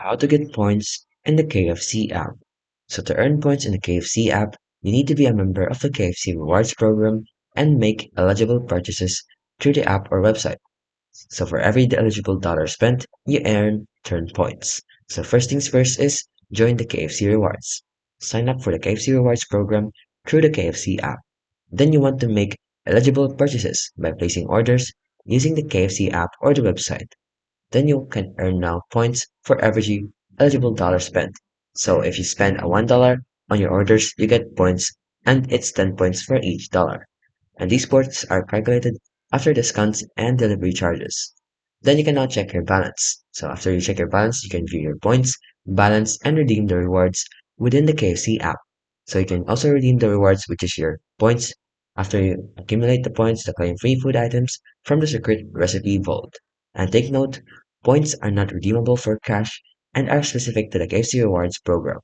how to get points in the KFC app. So to earn points in the KFC app, you need to be a member of the KFC Rewards program and make eligible purchases through the app or website. So for every eligible dollar spent, you turn points. So first things first is join the KFC Rewards. Sign up for the KFC Rewards program through the KFC app. Then you want to make eligible purchases by placing orders using the KFC app or the website. Then you can earn now points for every eligible dollar spent. So if you spend a $1 on your orders, you get points and it's 10 points for each dollar. And these points are calculated after discounts and delivery charges. Then you can now check your balance. So after you check your balance, you can view your points, balance, and redeem the rewards within the KFC app. So you can also redeem the rewards, which is your points, after you accumulate the points to claim free food items from the secret recipe vault. And take note, points are not redeemable for cash and are specific to the KFC Rewards program.